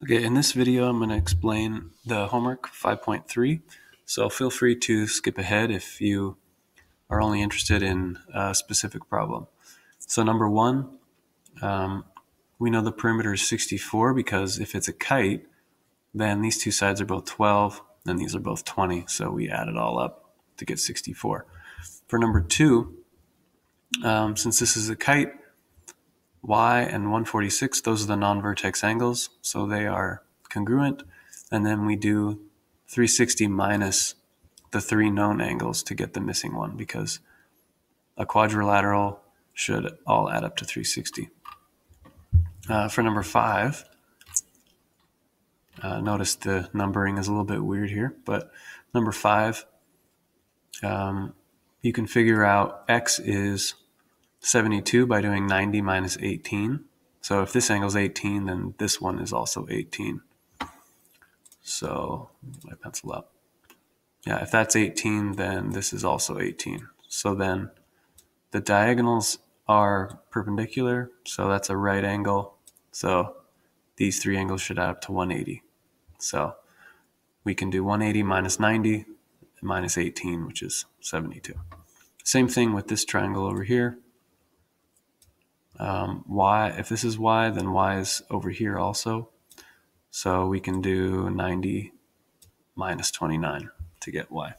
Okay, in this video I'm going to explain the homework 5.3, so feel free to skip ahead if you are only interested in a specific problem. So number one, we know the perimeter is 64 because if it's a kite, then these two sides are both 12 and these are both 20, so we add it all up to get 64. For number two, since this is a kite, y and 146, those are the non-vertex angles, so they are congruent. And then we do 360 minus the three known angles to get the missing one, because a quadrilateral should all add up to 360. For number five, notice the numbering is a little bit weird here, but number five, you can figure out x is 72 by doing 90 minus 18. So if this angle is 18, then this one is also 18. So my pencil up. Yeah, if that's 18, then this is also 18. So then the diagonals are perpendicular, so that's a right angle. So these three angles should add up to 180. So we can do 180 minus 90 minus 18, which is 72. Same thing with this triangle over here. Y, if this is y, then y is over here also. So we can do 90 minus 29 to get y.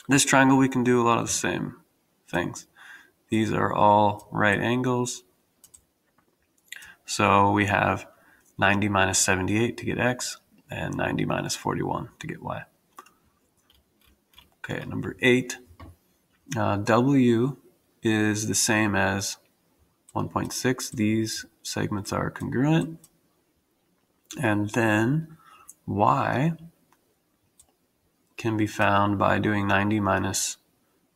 This triangle, we can do a lot of the same things. These are all right angles. So we have 90 minus 78 to get x, and 90 minus 41 to get y. Okay, number 8. W is the same as 1.6. These segments are congruent. And then y can be found by doing 90 minus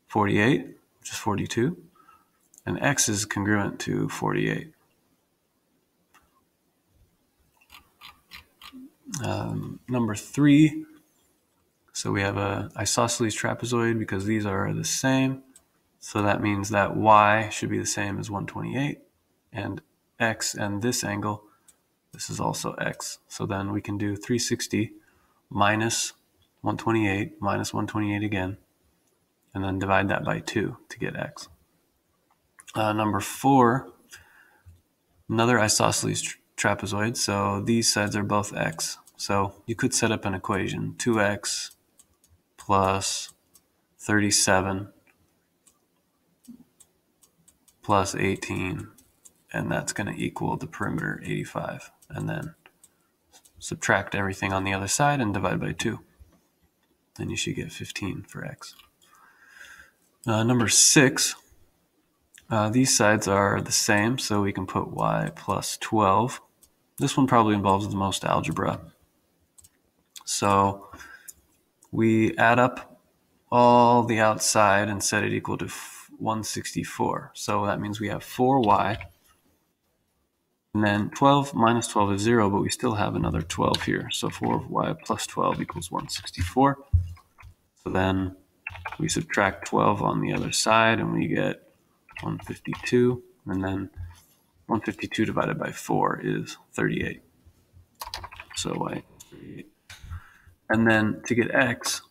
48, which is 42. And x is congruent to 48. Number 3, so we have an isosceles trapezoid because these are the same. So that means that y should be the same as 128. And x and this angle, this is also x. So then we can do 360 minus 128 minus 128 again, and then divide that by 2 to get x. Number 4, another isosceles trapezoid. So these sides are both x. So you could set up an equation, 2x plus 37 plus 18, and that's going to equal the perimeter 85. And then subtract everything on the other side and divide by 2. Then you should get 15 for x. Number 6, these sides are the same, so we can put y plus 12. This one probably involves the most algebra. So we add up all the outside and set it equal to 164. So that means we have 4y. And then 12 minus 12 is 0, but we still have another 12 here. So 4y plus 12 equals 164. So then we subtract 12 on the other side, and we get 152. And then 152 divided by 4 is 38. So y is 38. And then to get x,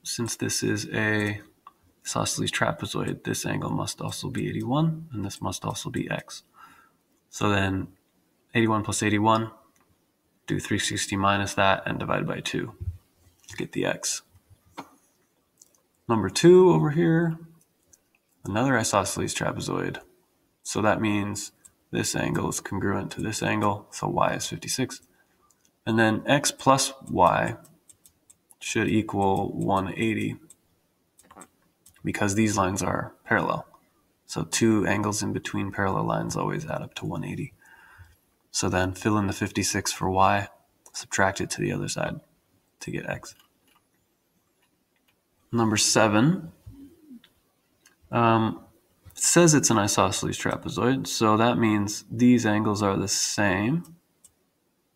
since this is a isosceles trapezoid, this angle must also be 81, and this must also be x. So then 81 plus 81, do 360 minus that, and divide by 2 to get the x. Number 2 over here, another isosceles trapezoid. So that means this angle is congruent to this angle, so y is 56. And then x plus y should equal 180 because these lines are parallel. So two angles in between parallel lines always add up to 180. So then fill in the 56 for y, subtract it to the other side to get x. Number 7, it says it's an isosceles trapezoid, so that means these angles are the same.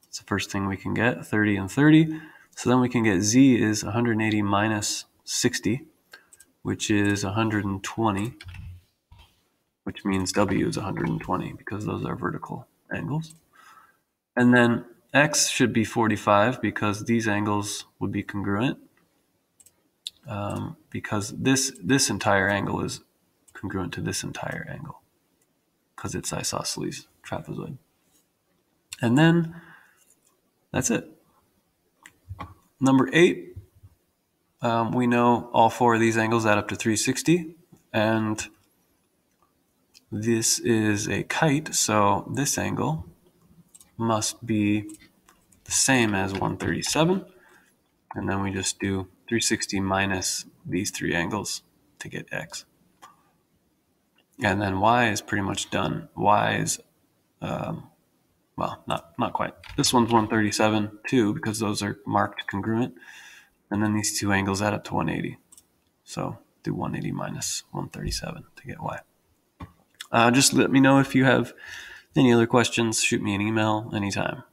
It's the first thing we can get, 30 and 30. So then we can get z is 180 minus 60, which is 120, which means w is 120 because those are vertical angles. And then x should be 45 because these angles would be congruent. Because this entire angle is congruent to this entire angle because it's isosceles trapezoid. And then that's it. Number 8, we know all 4 of these angles add up to 360, and this is a kite, so this angle must be the same as 137, and then we just do 360 minus these 3 angles to get x. And then y is pretty much done. Y is, well, not quite. This one's 137 too, because those are marked congruent. And then these 2 angles add up to 180. So do 180 minus 137 to get y. Just let me know if you have any other questions. Shoot me an email anytime.